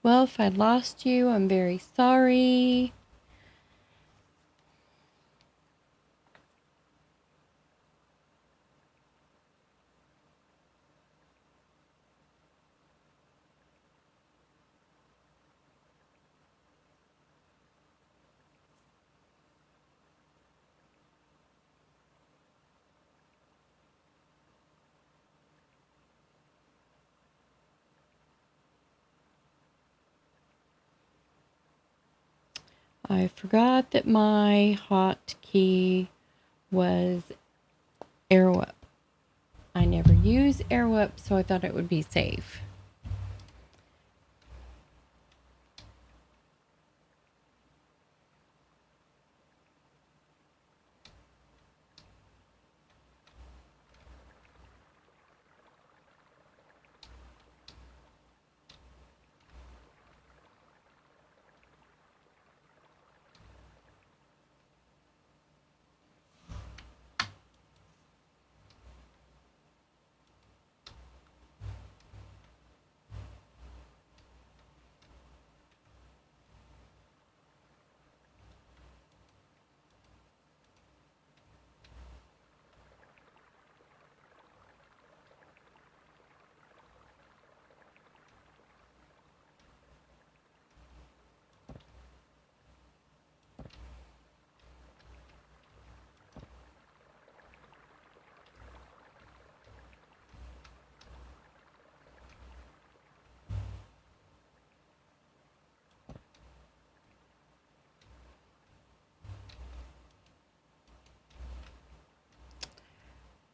Well, if I lost you, I'm very sorry. I forgot that my hotkey was arrow up. I never use arrow up, so I thought it would be safe.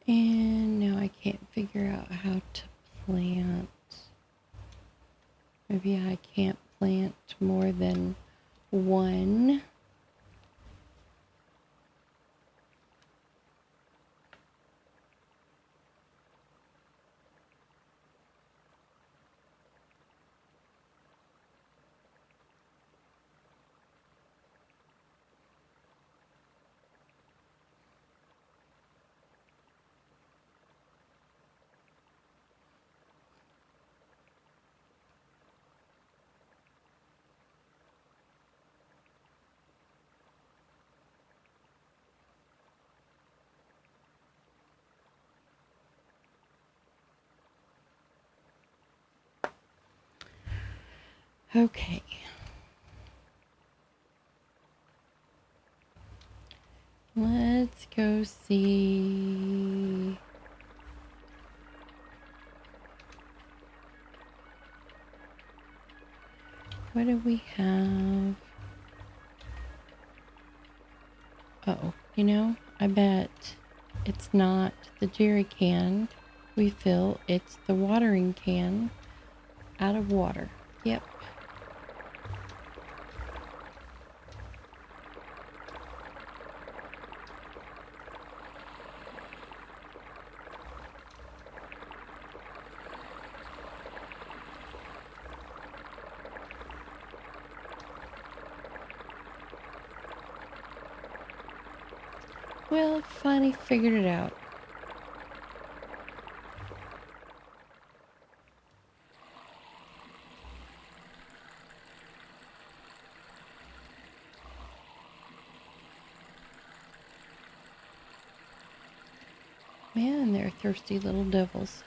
And now I can't figure out how to plant. Maybe I can't plant more than one. Okay. Let's go see. What do we have? Oh, I bet it's not the jerry can we fill, it's the watering can out of water. Yep. Well, finally figured it out. Man, they're thirsty little devils.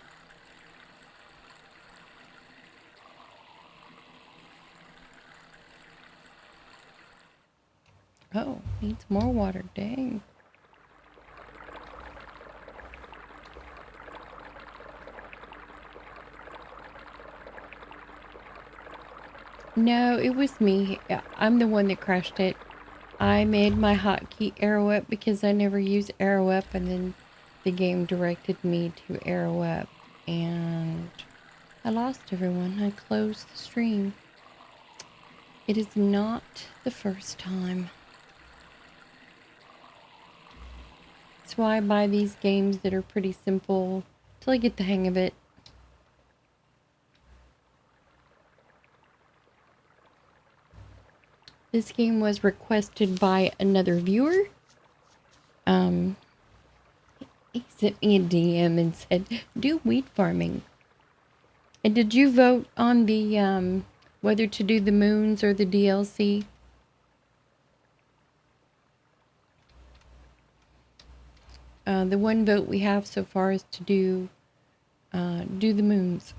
Oh, needs more water. Dang. No, it was me. I'm the one that crashed it. I made my hotkey arrow up because I never use arrow up, and then the game directed me to arrow up, and I lost everyone. I closed the stream. It is not the first time. That's why I buy these games that are pretty simple till I get the hang of it. This game was requested by another viewer. He sent me a DM and said, do wheat farming. And did you vote on the whether to do the moons or the DLC. The one vote we have so far is to do the moons.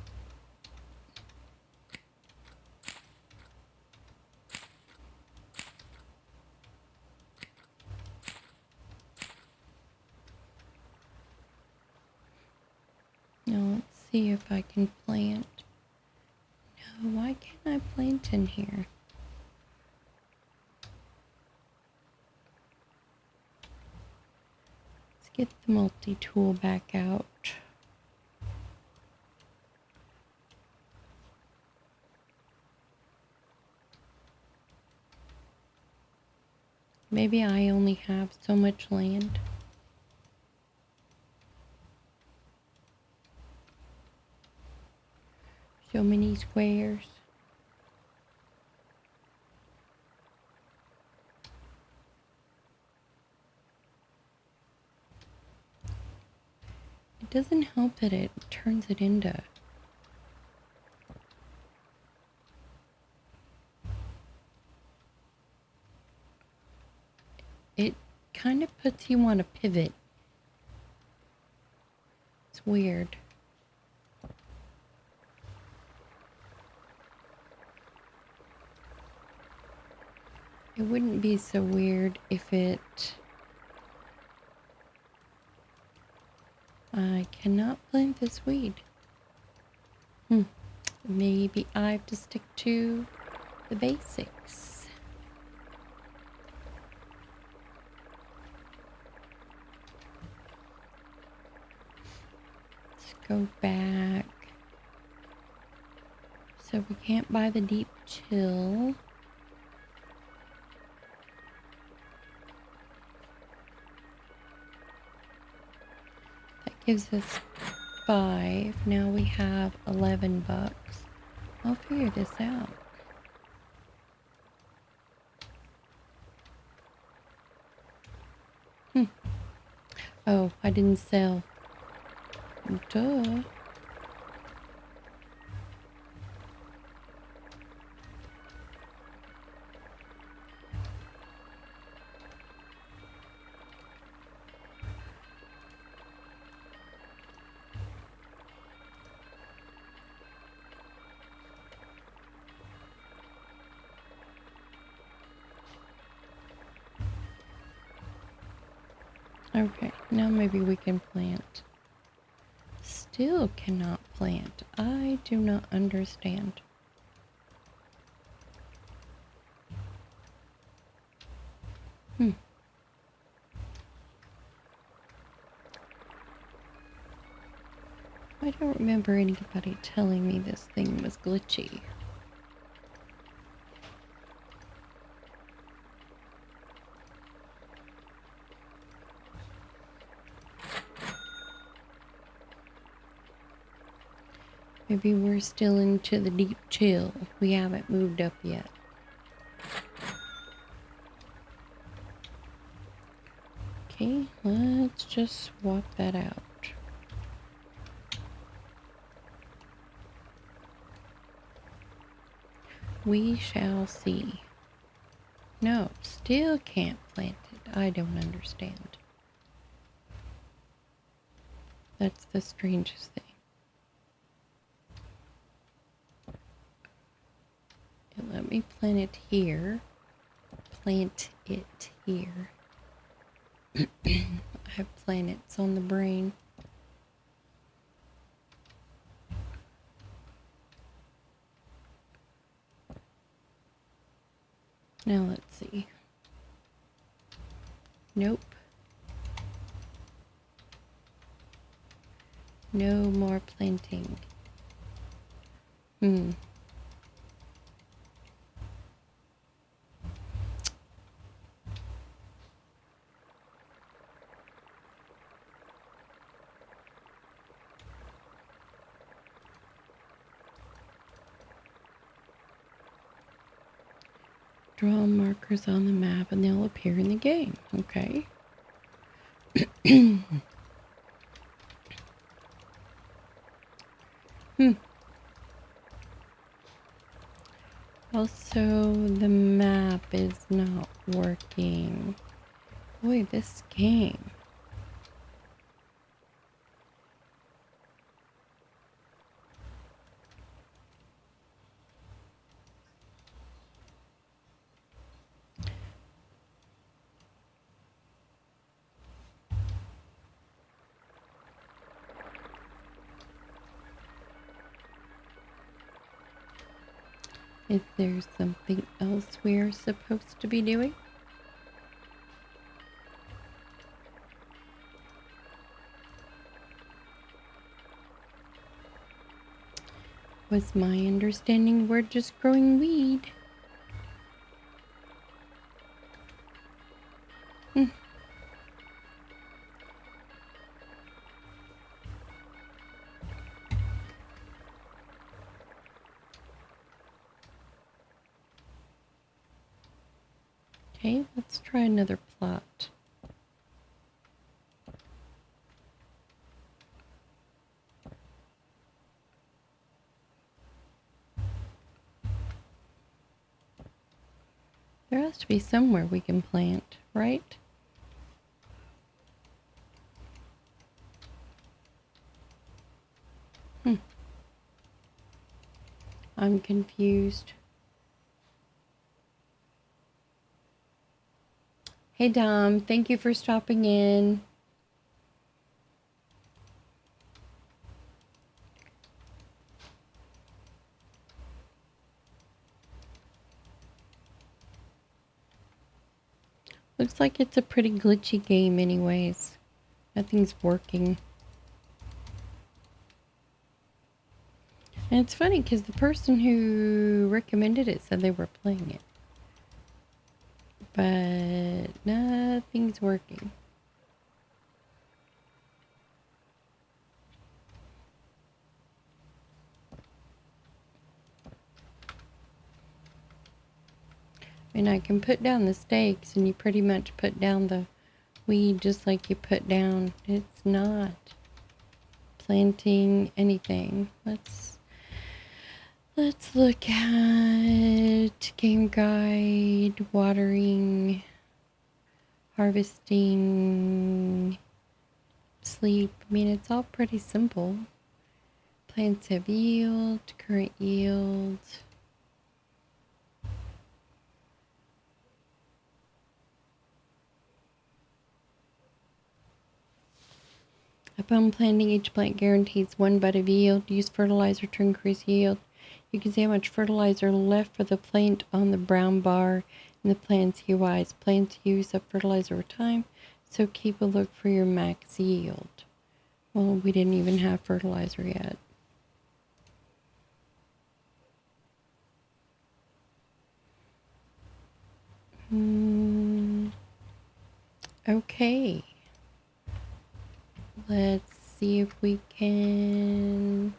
Now let's see if I can plant. No, why can't I plant in here? Let's get the multi-tool back out. Maybe I only have so much land. So many squares. It doesn't help that it turns it into... It kind of puts you on a pivot. It's weird. It wouldn't be so weird if it... I cannot plant this weed. Maybe I have to stick to the basics. Let's go back. So we can't buy the deep chill. Gives us 5. Now we have $11. I'll figure this out. Oh, I didn't sell. Duh. Okay, now maybe we can plant. Still cannot plant. I do not understand. I don't remember anybody telling me this thing was glitchy. Maybe we're still into the deep chill. We haven't moved up yet. Okay, let's just swap that out. We shall see. No, still can't plant it. I don't understand. That's the strangest thing. Let me plant it here. Plant it here. I have planets on the brain. Now let's see. Nope. No more planting. Draw markers on the map and they'll appear in the game. Okay. Also, the map is not working. Boy, this game. Is there something else we're supposed to be doing? Was my understanding we're just growing weed? Okay, let's try another plot. There has to be somewhere we can plant, right? I'm confused. Hey Dom, thank you for stopping in. Looks like it's a pretty glitchy game anyways. Nothing's working. And it's funny because the person who recommended it said they were playing it. But nothing's working. And I can put down the stakes and you pretty much put down the weed just like you put down. It's not planting anything. Let's look at game guide, watering, harvesting, sleep. I mean, it's all pretty simple. Plants have yield, current yield. Upon planting, each plant guarantees one bud of yield. Use fertilizer to increase yield. You can see how much fertilizer left for the plant on the brown bar in the plant's UIs. Plants use up fertilizer over time, so keep a look for your max yield. Well, we didn't even have fertilizer yet. Okay. Let's see if we can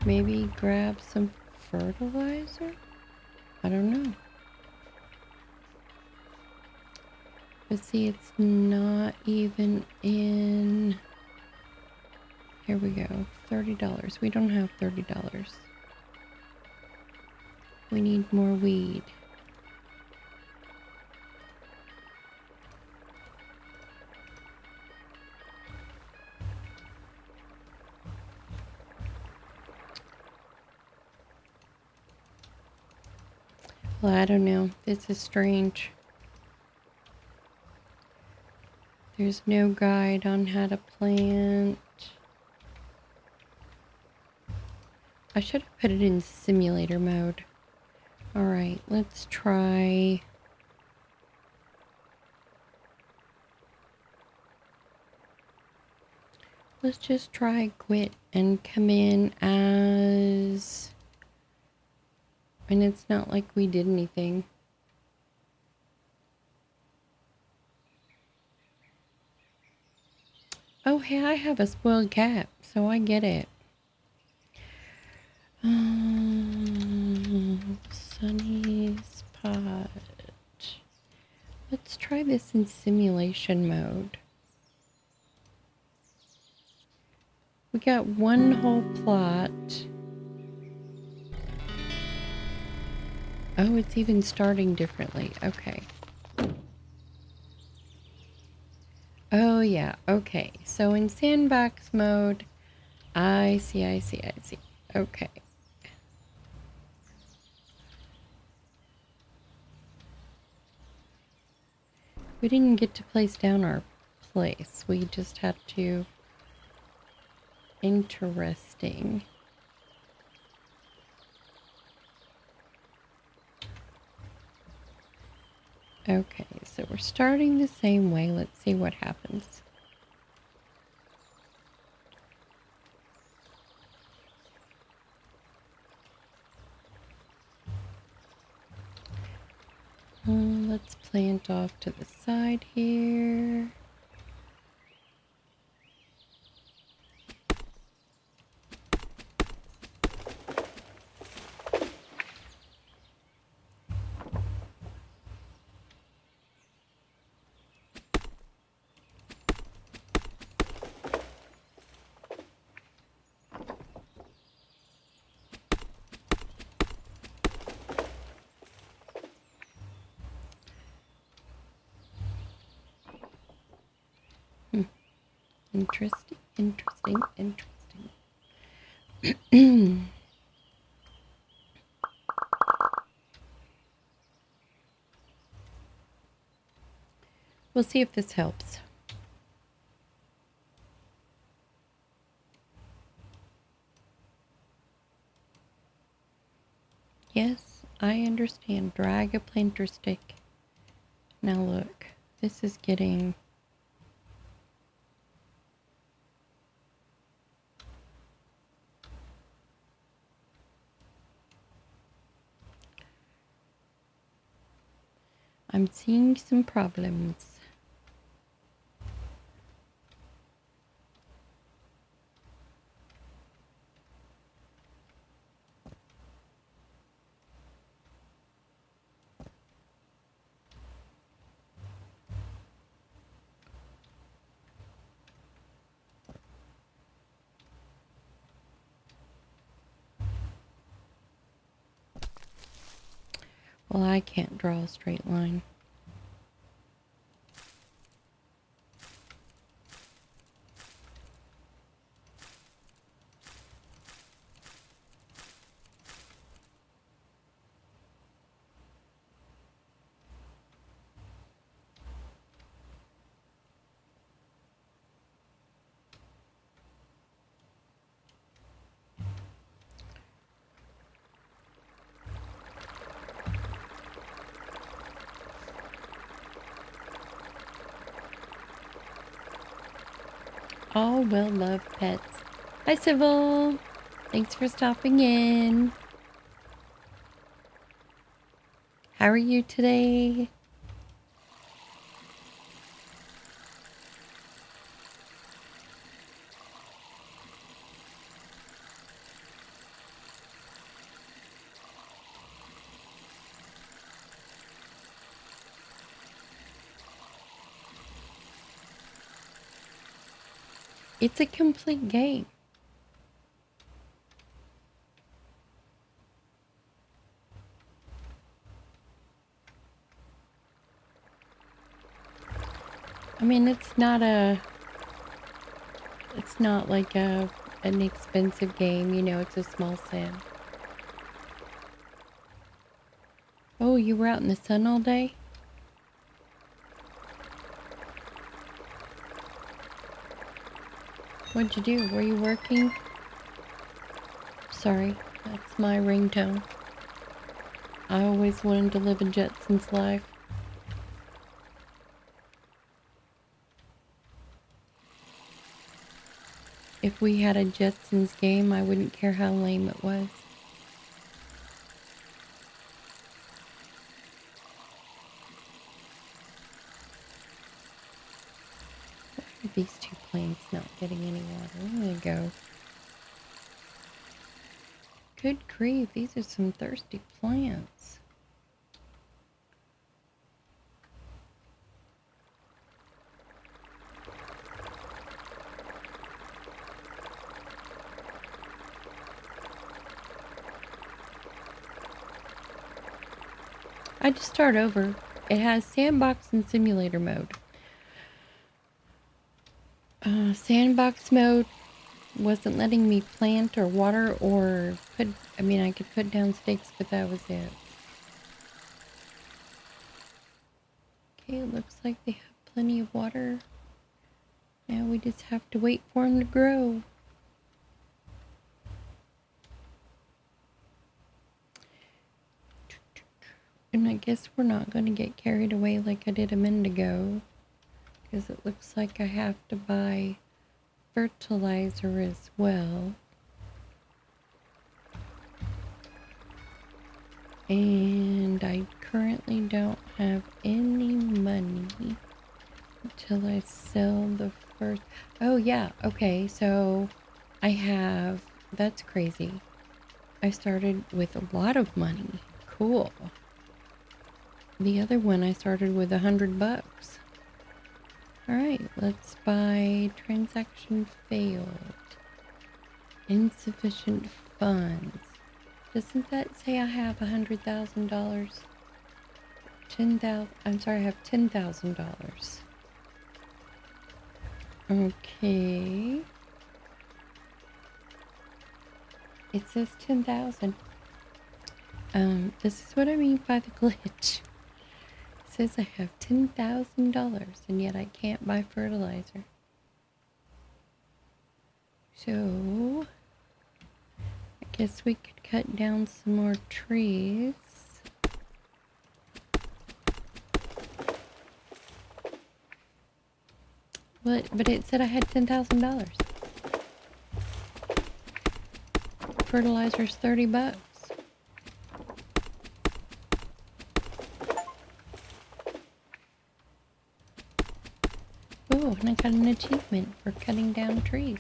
maybe grab some fertilizer? I don't know. But see, it's not even in... Here we go. $30. We don't have $30. We need more weed. Well, I don't know. This is strange. There's no guide on how to plant. I should have put it in simulator mode. Alright, let's try... Let's just try quit and come in as... And it's not like we did anything. Oh, hey, I have a spoiled cat, so I get it. Sunny's pot. Let's try this in simulation mode. We got one whole plot. Oh, it's even starting differently. Okay. Oh, yeah. Okay. So in sandbox mode, I see. Okay. We didn't get to place down our place. We just had to... Interesting. Okay, so we're starting the same way. Let's see what happens. Let's plant off to the side here. Interesting. We'll see if this helps. Yes, I understand. Drag a planter stick. Now look, this is getting... I'm seeing some problems. Well, I can't draw a straight line. All well-loved pets. Hi, Sybil. Thanks for stopping in. How are you today? It's a complete game. I mean, it's not like an expensive game, you know, it's a small sim. Oh, you were out in the sun all day? What'd you do? Were you working? Sorry, that's my ringtone. I always wanted to live a Jetsons life. If we had a Jetsons game, I wouldn't care how lame it was. Why are these two plants not getting any water? There they go. Good grief, these are some thirsty plants. I just start over. It has sandbox and simulator mode. Sandbox mode wasn't letting me plant or water or put, I mean, I could put down stakes, but that was it. Okay, it looks like they have plenty of water. Now we just have to wait for them to grow. And I guess we're not going to get carried away like I did a minute ago, because it looks like I have to buy fertilizer as well. And I currently don't have any money until I sell the first. Oh yeah, okay, so I have, that's crazy. I started with a lot of money. Cool. The other one I started with $100. Alright, let's buy transaction failed. Insufficient funds. Doesn't that say I have $100,000? 10,000, I'm sorry, I have $10,000. Okay. It says 10,000. This is what I mean by the glitch. It says I have $10,000 and yet I can't buy fertilizer. So, I guess we could cut down some more trees. But it said I had $10,000. Fertilizer's $30. Oh, and I got an achievement for cutting down trees.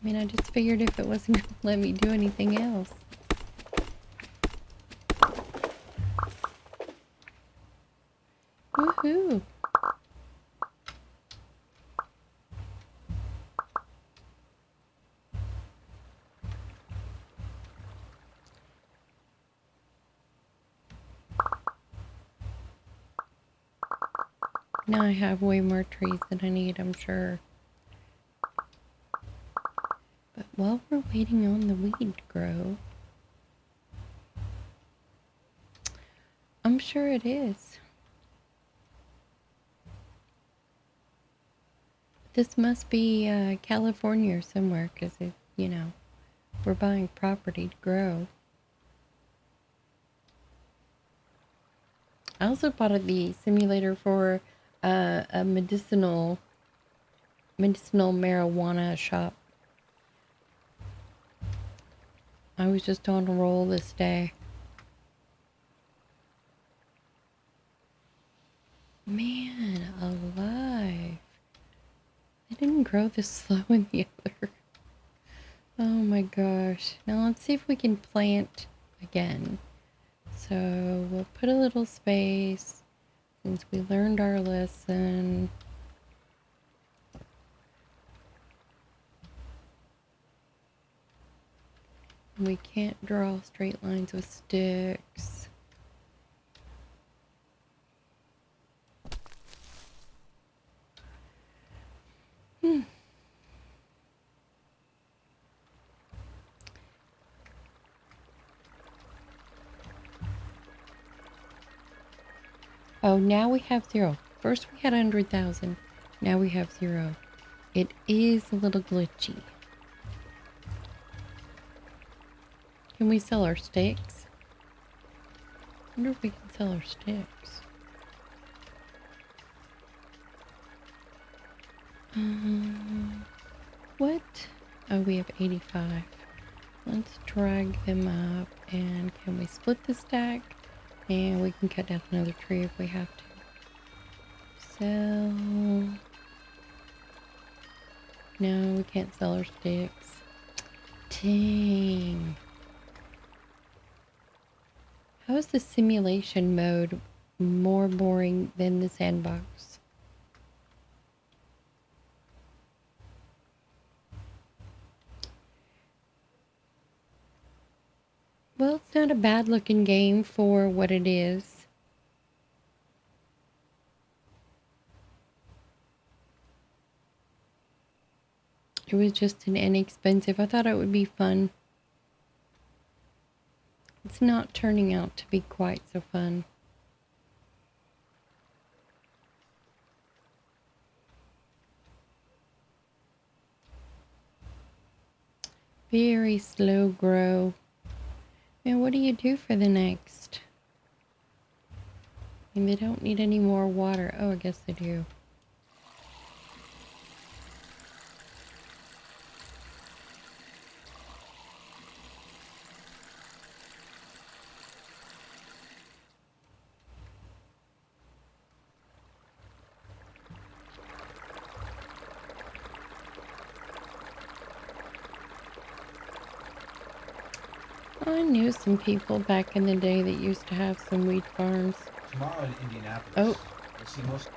I mean, I just figured if it wasn't going to let me do anything else. Woohoo! Now I have way more trees than I need, I'm sure. But while we're waiting on the weed to grow, I'm sure it is. This must be California or somewhere, because, you know, we're buying property to grow. I also bought the simulator for a medicinal marijuana shop. I was just on a roll this day. Man, alive. They didn't grow this slow in the other. Oh my gosh. Now let's see if we can plant again. So we'll put a little space since we learned our lesson. We can't draw straight lines with sticks. Oh, now we have 0. First we had 100,000. Now we have 0. It is a little glitchy. Can we sell our sticks? I wonder if we can sell our sticks. What? Oh, we have 85. Let's drag them up. And can we split the stack? And we can cut down another tree if we have to. Sell. No, we can't sell our sticks. Dang. How is the simulation mode more boring than the sandbox? Well, it's not a bad looking game for what it is. It was just an inexpensive. I thought it would be fun. It's not turning out to be quite so fun. Very slow grow. And what do you do for the next? And they don't need any more water. Oh, I guess they do. I knew some people back in the day that used to have some wheat farms. Tomorrow in Indianapolis, you'll see most.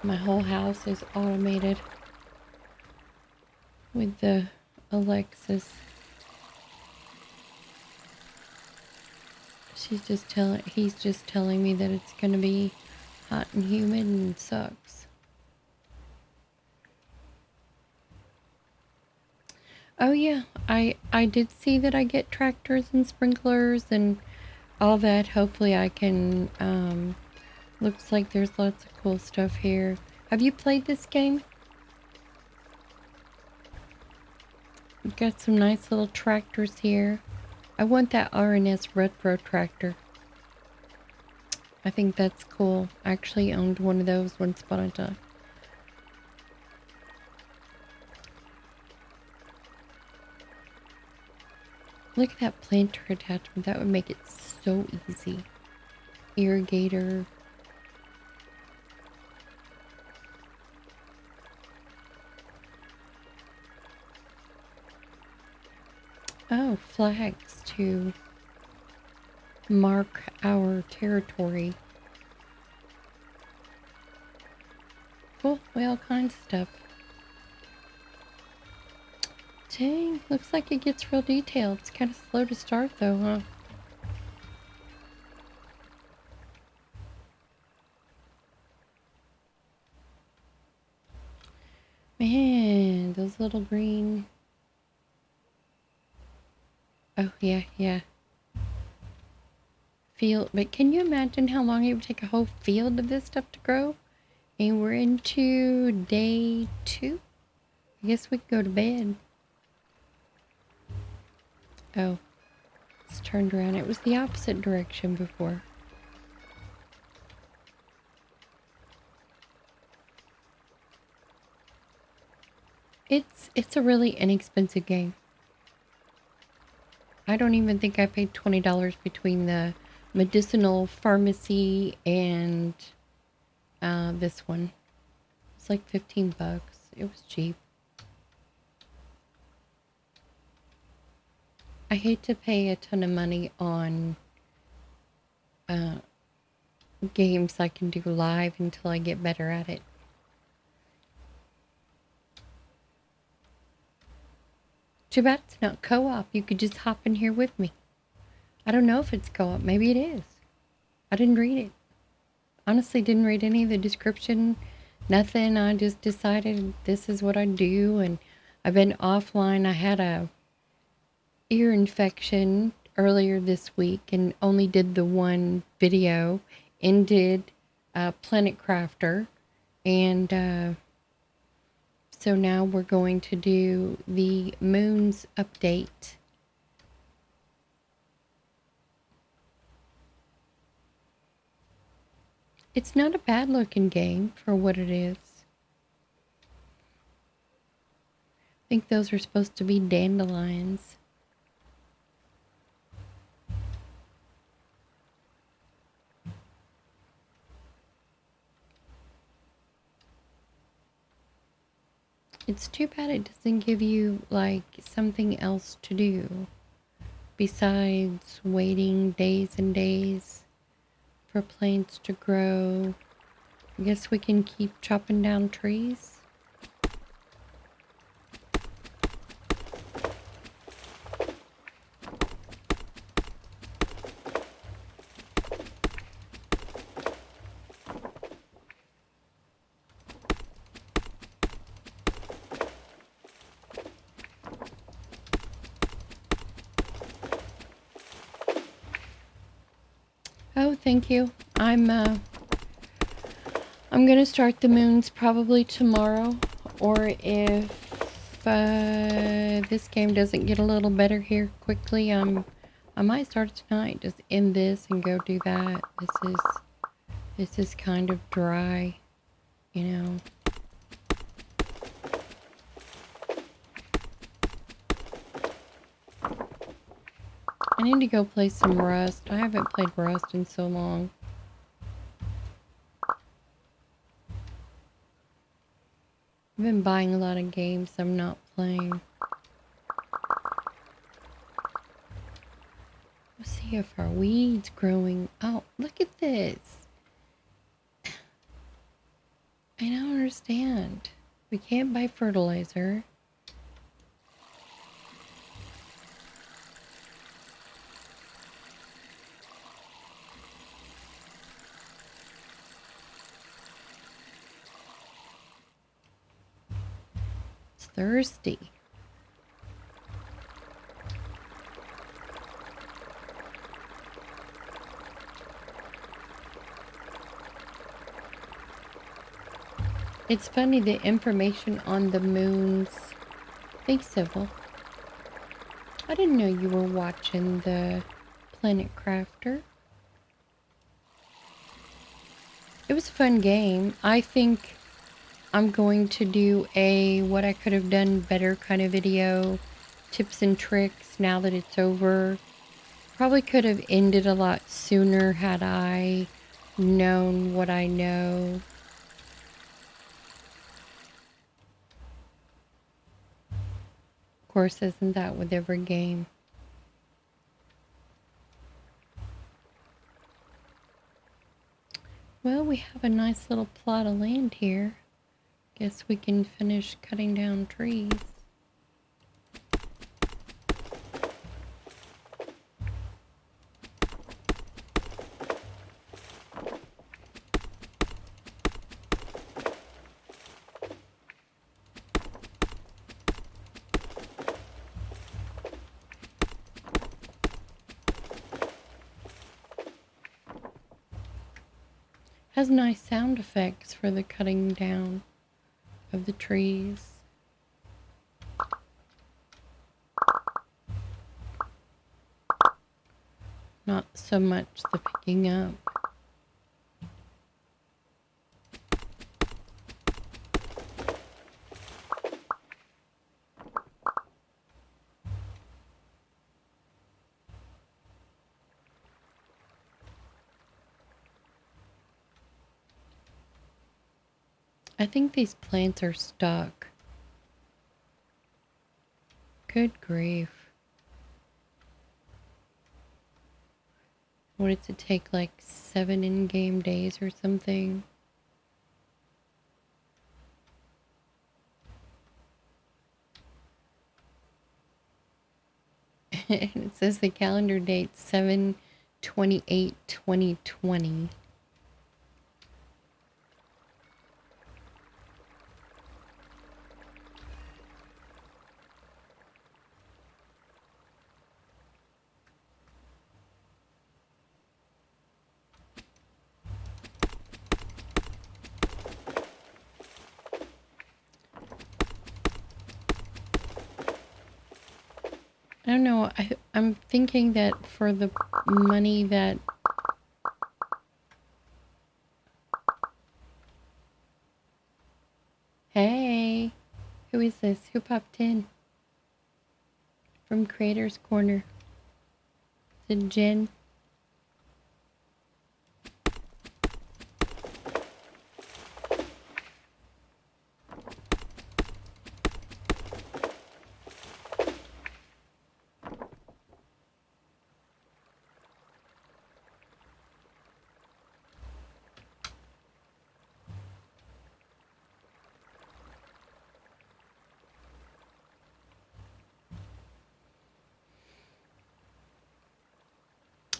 My whole house is automated with the Alexas. He's just telling me that it's gonna be hot and humid and sucks. Oh yeah, I did see that I get tractors and sprinklers and all that. Hopefully I can, looks like there's lots of cool stuff here. Have you played this game? We've got some nice little tractors here. I want that RNS retro tractor. I think that's cool. I actually owned one of those once upon a time. Look at that planter attachment. That would make it so easy. Irrigator. Oh, flags to mark our territory. Cool. Well, all kinds of stuff. Dang, looks like it gets real detailed. It's kind of slow to start though, huh? Man, those little green... Oh, yeah. Field, but can you imagine how long it would take a whole field of this stuff to grow? And we're into day 2? I guess we can go to bed. Oh, it's turned around. It was the opposite direction before. It's a really inexpensive game. I don't even think I paid $20 between the medicinal pharmacy and this one. It's like 15 bucks. It was cheap. I hate to pay a ton of money on games I can do live until I get better at it. Too bad it's not co-op. You could just hop in here with me. I don't know if it's co-op. Maybe it is. I didn't read it. Honestly, didn't read any of the description. Nothing. I just decided this is what I do. And I've been offline. I had a ear infection earlier this week and only did the one video. Ended Planet Crafter. And so now we're going to do the Moons update. It's not a bad looking game for what it is. I think those are supposed to be dandelions. It's too bad it doesn't give you, like, something else to do besides waiting days and days for plants to grow. I guess we can keep chopping down trees. Oh, thank you. I'm gonna start the moons probably tomorrow, or if this game doesn't get a little better here quickly, I might start it tonight. Just end this and go do that. This is kind of dry, you know. I need to go play some Rust. I haven't played Rust in so long. I've been buying a lot of games I'm not playing. Let's see if our weeds growing. Oh, look at this. I don't understand. We can't buy fertilizer. It's thirsty. It's funny, the information on the moons. Thanks, Civil. I didn't know you were watching the Planet Crafter. It was a fun game. I think I'm going to do a what I could have done better kind of video. Tips and tricks now that it's over. Probably could have ended a lot sooner had I known what I know. Of course, isn't that with every game? Well, we have a nice little plot of land here. Guess we can finish cutting down trees. Has nice sound effects for the cutting down of the trees. Not so much the picking up. I think these plants are stuck. Good grief. What did it take, like 7 in-game days or something? It says the calendar date 7/28/2020. I don't know. I'm thinking that for the money that... Hey, who is this? Who popped in? From Creator's Corner. Is it Jen?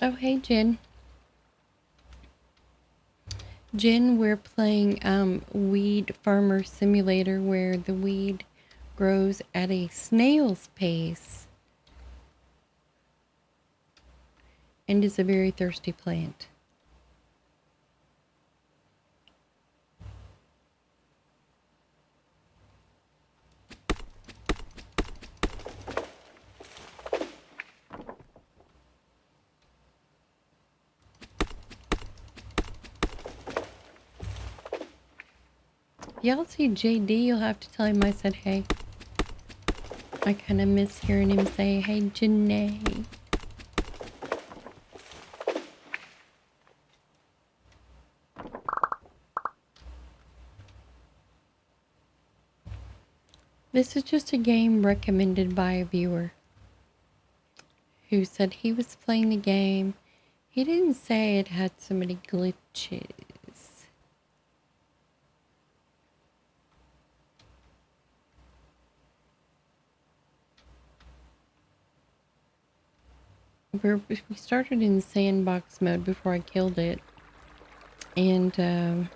Oh, hey, Jen. Jen, we're playing Weed Farmer Simulator, where the weed grows at a snail's pace and is a very thirsty plant. Y'all see JD, you'll have to tell him I said hey. I kind of miss hearing him say, hey, Janae. This is just a game recommended by a viewer who said he was playing the game. He didn't say it had so many glitches. We started in sandbox mode before I killed it. And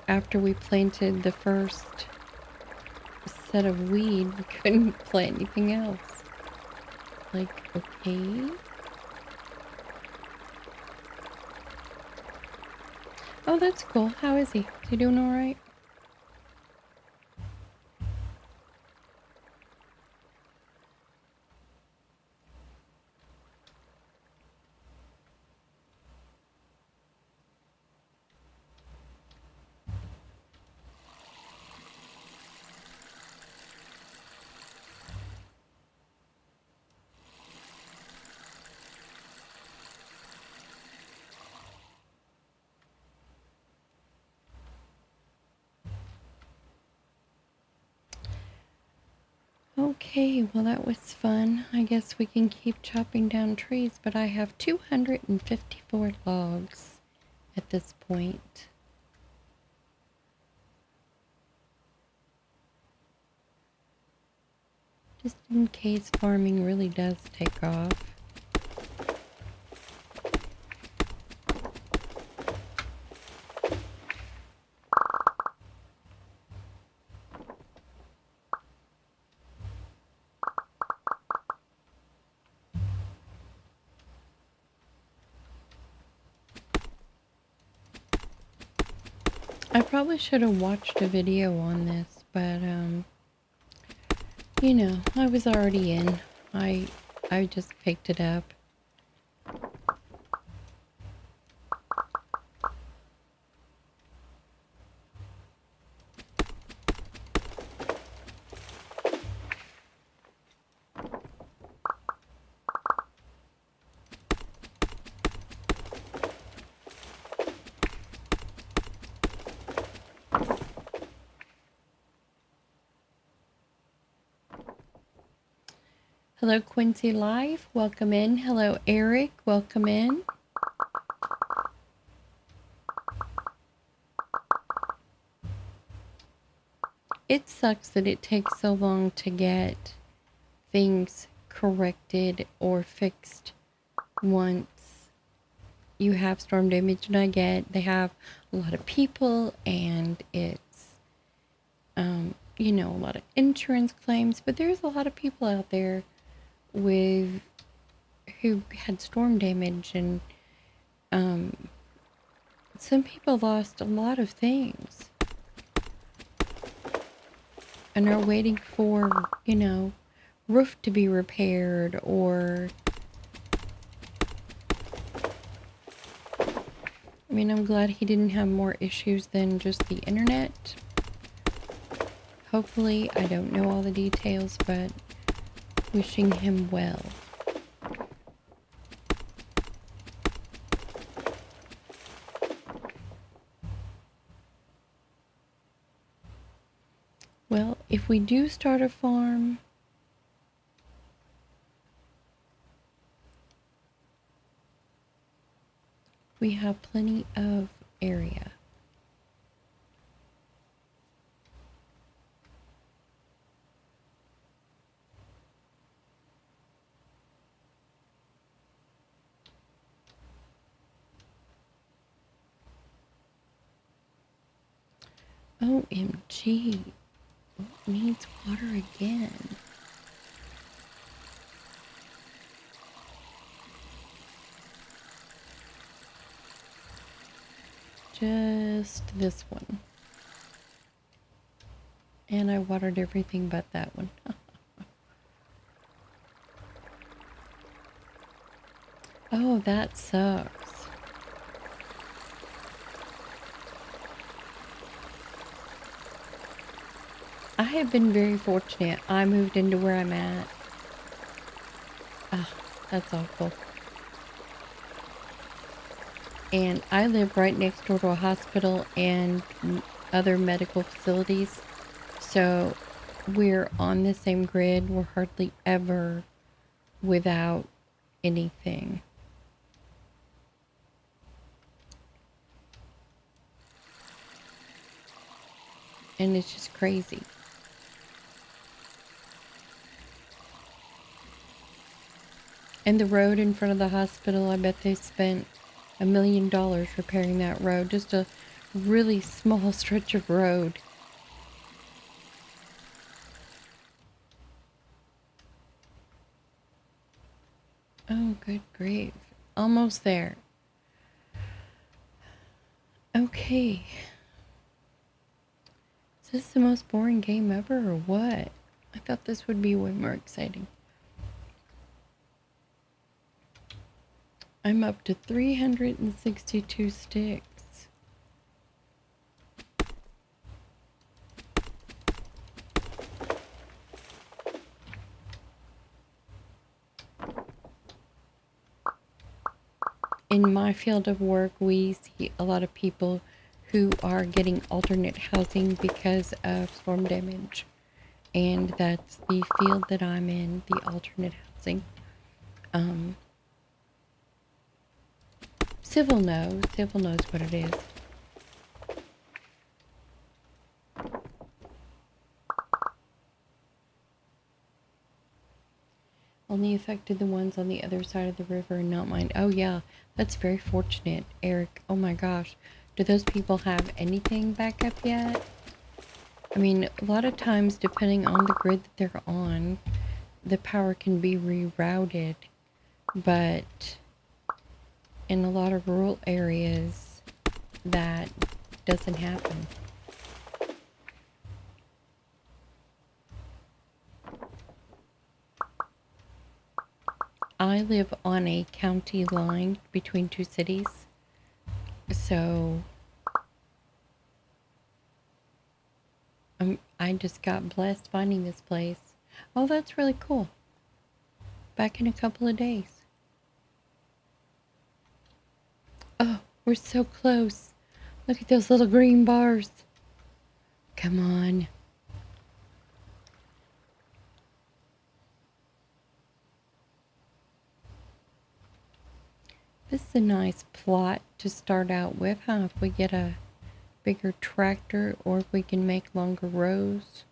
after we planted the first set of weed, we couldn't plant anything else. Like, okay. Oh, that's cool. How is he? Is he doing alright? Okay, well that was fun. I guess we can keep chopping down trees, but I have 254 logs at this point. Just in case farming really does take off. I probably should have watched a video on this, but you know, I was already in. I just picked it up. Hello, Quincy Live. Welcome in. Hello, Eric. Welcome in. It sucks that it takes so long to get things corrected or fixed once you have storm damage. And I get they have a lot of people and it's, you know, a lot of insurance claims, but there's a lot of people out there with who had storm damage, and some people lost a lot of things and are waiting for, you know, roof to be repaired, or I mean, I'm glad he didn't have more issues than just the internet. Hopefully, I don't know all the details, but wishing him well. Well, if we do start a farm, we have plenty of area. OMG, it needs water again. Just this one. And I watered everything but that one. Oh, that sucks. have been very fortunate. I moved into where I'm at. Ah, that's awful. And I live right next door to a hospital and other medical facilities. So we're on the same grid. We're hardly ever without anything. And it's just crazy. And the road in front of the hospital, I bet they spent $1 million repairing that road. Just a really small stretch of road. Oh, good grief. Almost there. Okay. Is this the most boring game ever or what? I thought this would be way more exciting. I'm up to 362 sticks. In my field of work, we see a lot of people who are getting alternate housing because of storm damage. And that's the field that I'm in, the alternate housing. Civil knows what it is. Only affected the ones on the other side of the river and not mine. Oh yeah, that's very fortunate, Eric. Oh my gosh. Do those people have anything back up yet? I mean, a lot of times, depending on the grid that they're on, the power can be rerouted. But in a lot of rural areas, that doesn't happen. I live on a county line between two cities, so I just got blessed finding this place. Oh, that's really cool. Back in a couple of days. Oh, we're so close. Look at those little green bars. Come on. This is a nice plot to start out with, huh? If we get a bigger tractor or if we can make longer rows.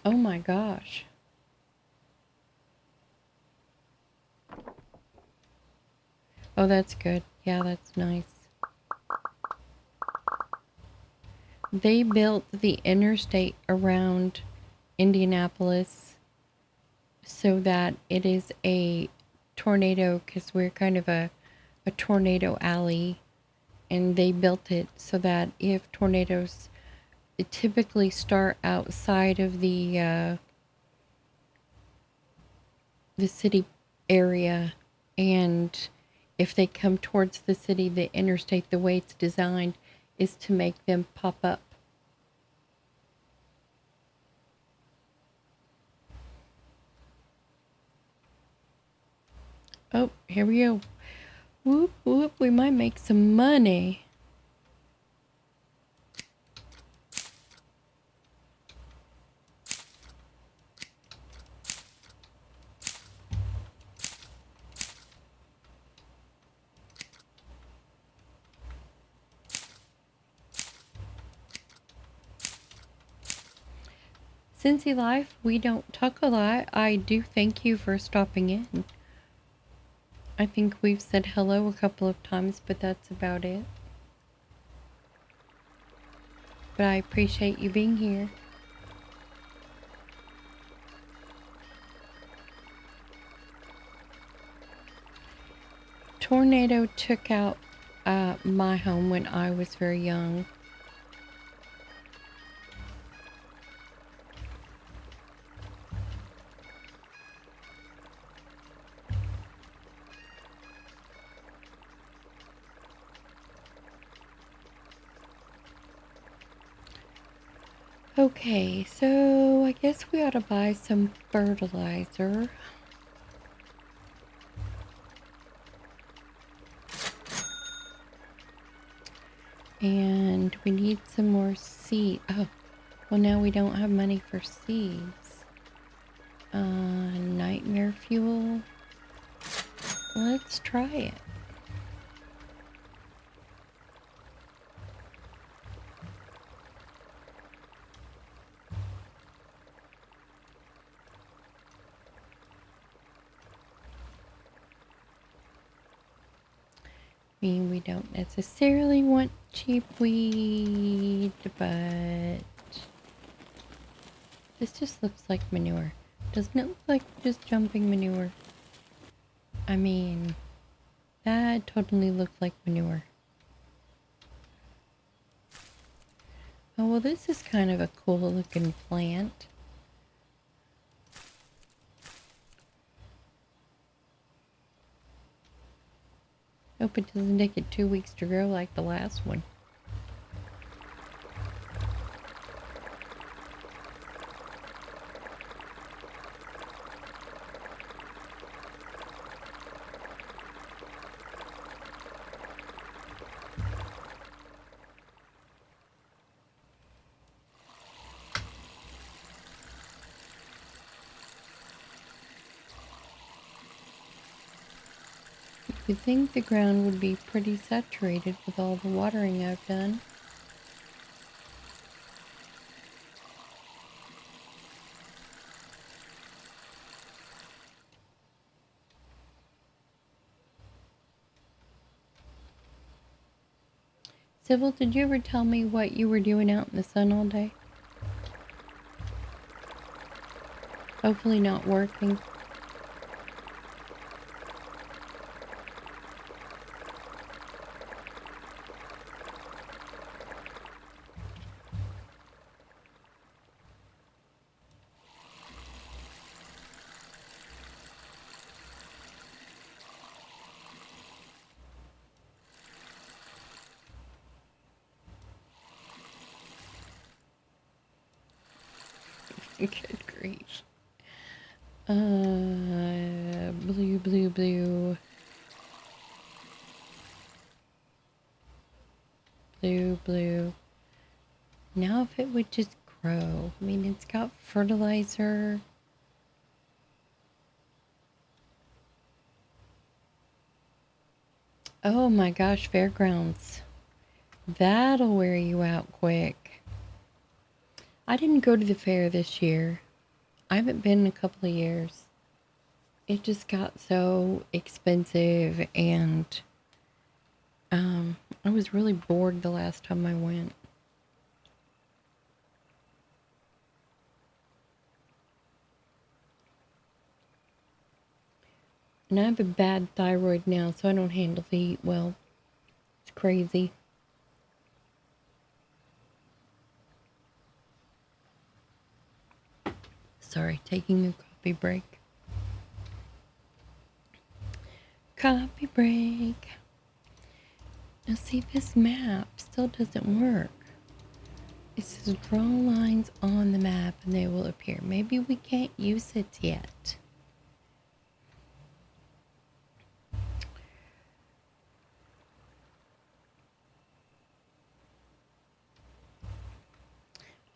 Oh my gosh. Oh, that's good. Yeah, that's nice. They built the interstate around Indianapolis so that it is a tornado, because we're kind of a tornado alley, and they built it so that if tornadoes typically start outside of the city area, and if they come towards the city, the interstate, the way it's designed is to make them pop up. Oh, here we go. Whoop, whoop, we might make some money. Cincy Life, we don't talk a lot. I do thank you for stopping in. I think we've said hello a couple of times, but that's about it. But I appreciate you being here. Tornado took out my home when I was very young. Okay, so I guess we ought to buy some fertilizer. And we need some more seed. Oh, well now we don't have money for seeds. Nightmare fuel. Let's try it. I mean, we don't necessarily want cheap weed, but this just looks like manure. Doesn't it look like just jumping manure? I mean, that totally looked like manure. Oh, well, this is kind of a cool looking plant. Hope it doesn't take it 2 weeks to grow like the last one. You'd think the ground would be pretty saturated with all the watering I've done. Sybil, did you ever tell me what you were doing out in the sun all day? Hopefully not working. Good grief. Blue, blue, blue. Blue, blue. Now if it would just grow. I mean, it's got fertilizer. Oh my gosh, fairgrounds. That'll wear you out quick. I didn't go to the fair this year. I haven't been in a couple of years. It just got so expensive and I was really bored the last time I went. And I have a bad thyroid now, so I don't handle the heat well. It's crazy. Sorry, taking a coffee break. Coffee break. Now see, this map still doesn't work. It says draw lines on the map and they will appear. Maybe we can't use it yet.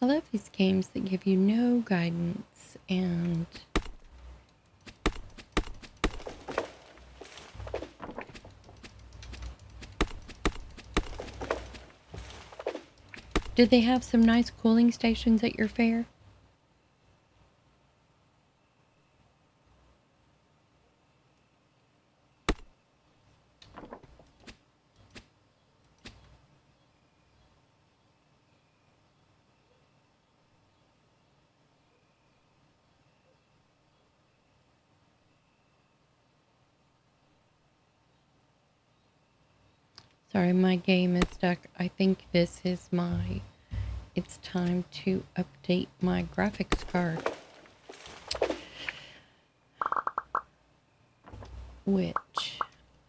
I love these games that give you no guidance and did they have some nice cooling stations at your fair? Sorry, my game is stuck. I think this is it's time to update my graphics card. Which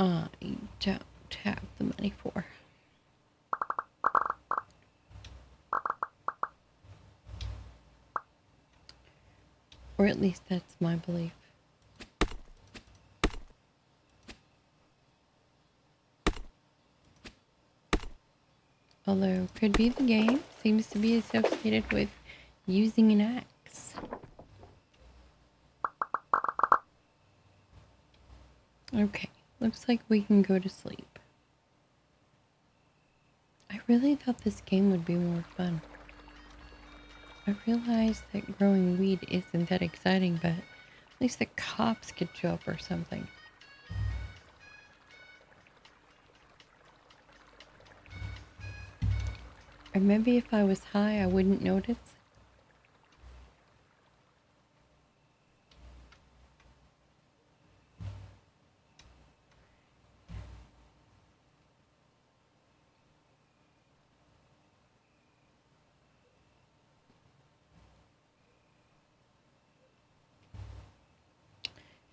I don't have the money for. Or at least that's my belief. Although, could be the game. Seems to be associated with using an axe. Okay, looks like we can go to sleep. I really thought this game would be more fun. I realized that growing weed isn't that exciting, but at least the cops could show up or something. Or maybe if I was high, I wouldn't notice.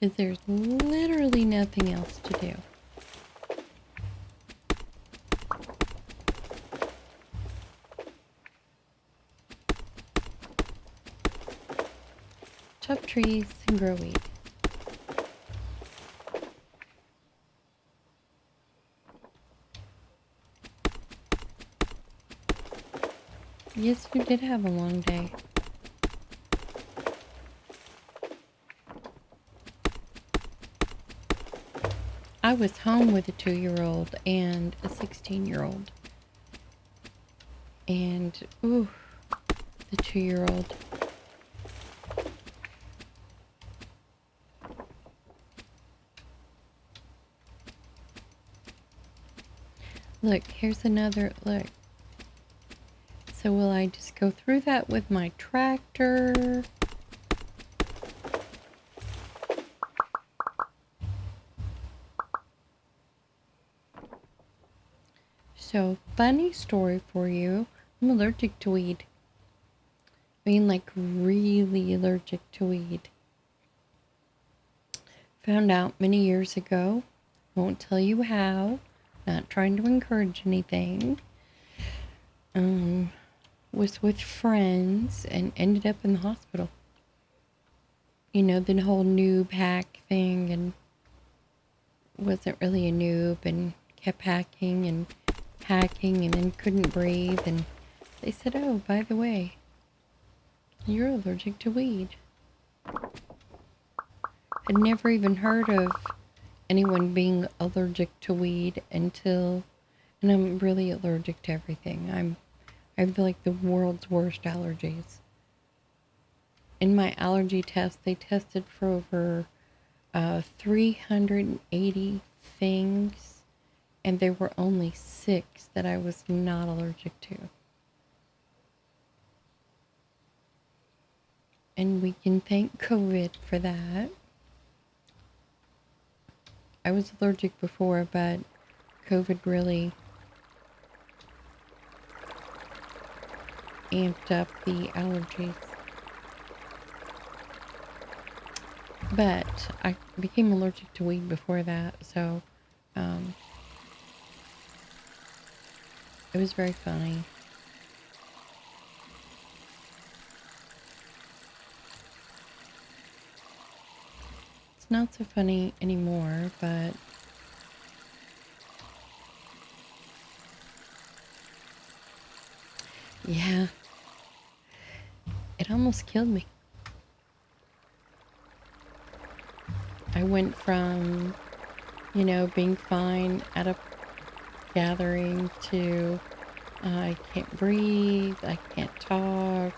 Because there's literally nothing else to do. Chop trees and grow weed. Yes, you did have a long day. I was home with a 2-year-old and a 16-year-old. And, ooh, the 2-year-old. Look, here's another, look. So will I just go through that with my tractor? So, funny story for you. I'm allergic to weed. I mean, like, really allergic to weed. Found out many years ago. Won't tell you how. Not trying to encourage anything. Was with friends and ended up in the hospital. You know, the whole noob hack thing, and wasn't really a noob and kept hacking and then couldn't breathe, and they said, oh, by the way, you're allergic to weed. I'd never even heard of anyone being allergic to weed until, and I'm really allergic to everything. I have like the world's worst allergies. In my allergy test, they tested for over 380 things, and there were only 6 that I was not allergic to. And we can thank COVID for that. I was allergic before, but COVID really amped up the allergies. But I became allergic to weed before that, so it was very funny. It's not so funny anymore, but yeah, it almost killed me. I went from, you know, being fine at a gathering to I can't breathe, I can't talk.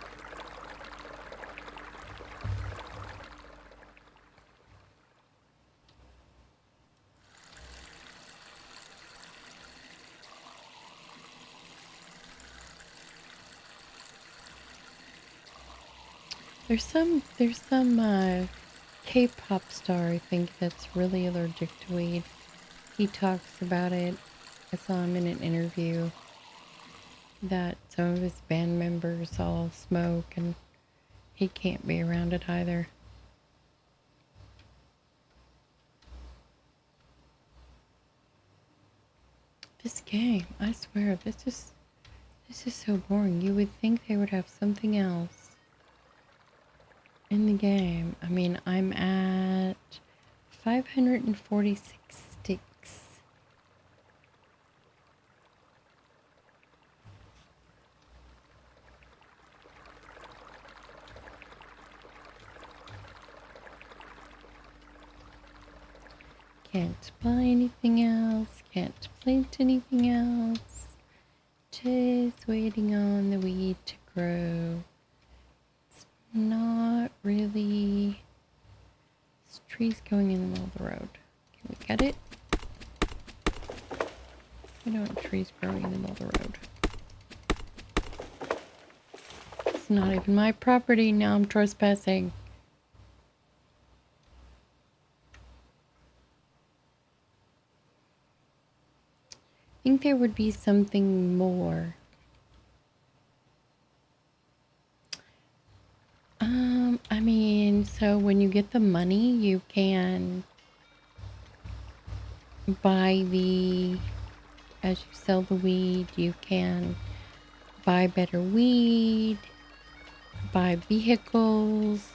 There's some K-pop star, I think, that's really allergic to weed. He talks about it. I saw him in an interview that some of his band members all smoke, and he can't be around it either. This game, I swear, this is so boring. You would think they would have something else. in the game. I mean, I'm at 546 sticks. Can't buy anything else. Can't plant anything else. Just waiting on the weed to grow. It's not really... This tree's going in the middle of the road. Can we cut it? We don't want trees growing in the middle of the road. It's not even my property. Now I'm trespassing. I think there would be something more. I mean, so when you get the money, you can buy as you sell the weed, you can buy better weed, buy vehicles,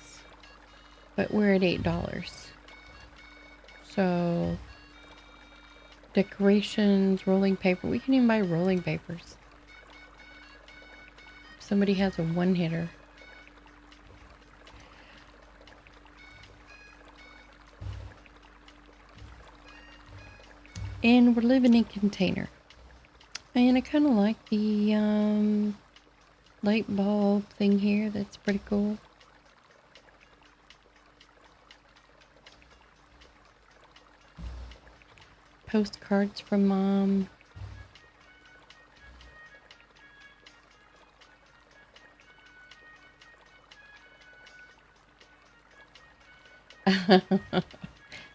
but we're at $8. So, decorations, rolling paper, we can even buy rolling papers. If somebody has a one-hitter. And we're living in a container. And I kind of like the light bulb thing here. That's pretty cool. Postcards from Mom.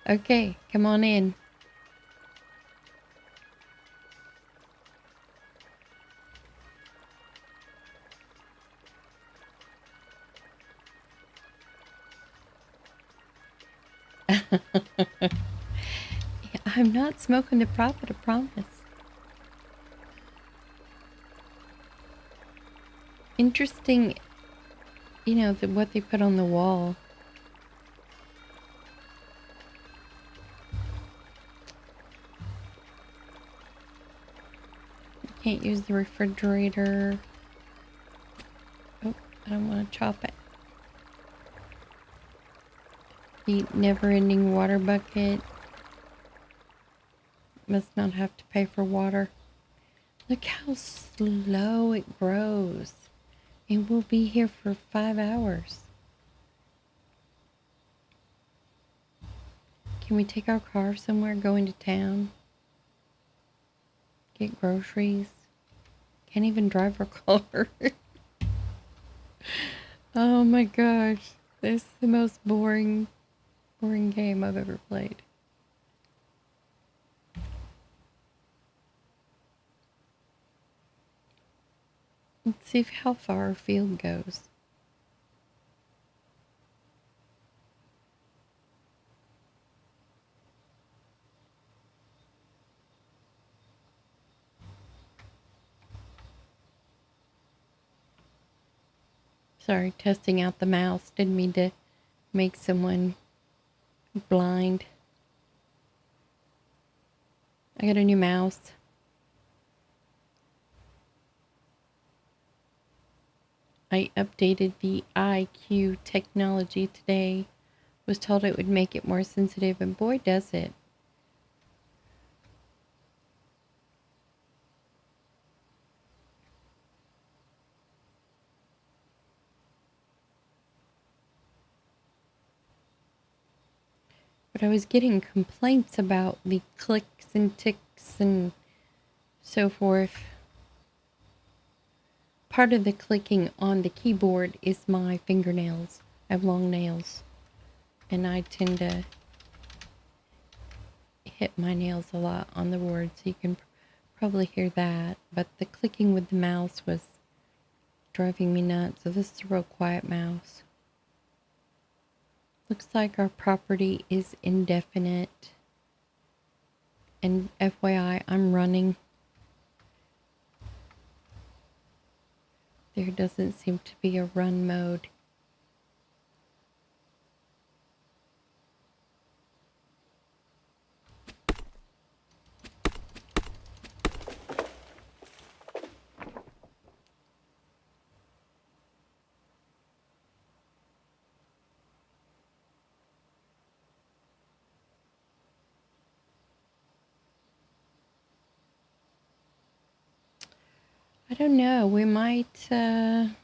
Okay, come on in. I'm not smoking the prophet, I promise. Interesting, you know, what they put on the wall. You can't use the refrigerator. Oh, I don't want to chop it. The never-ending water bucket. Must not have to pay for water. Look how slow it grows. And we'll be here for 5 hours. Can we take our car somewhere, go into town? Get groceries? Can't even drive our car. Oh my gosh. This is the most boring game I've ever played. Let's see how far our field goes. Sorry, testing out the mouse. Didn't mean to make someone blind. I got a new mouse. I updated the IQ technology today. Was told it would make it more sensitive, and boy does it. But I was getting complaints about the clicks and ticks and so forth. Part of the clicking on the keyboard is my fingernails. I have long nails, and I tend to hit my nails a lot on the board, so you can probably hear that. But the clicking with the mouse was driving me nuts, so this is a real quiet mouse. Looks like our property is indefinite. And FYI, I'm running. There doesn't seem to be a run mode. don't know. We might, doesn't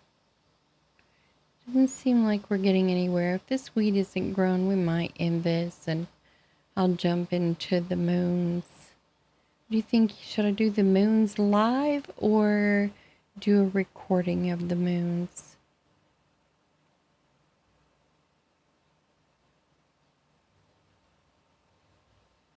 seem like we're getting anywhere. If this weed isn't grown, we might end this and I'll jump into the moons. Do you think, should I do the moons live or do a recording of the moons?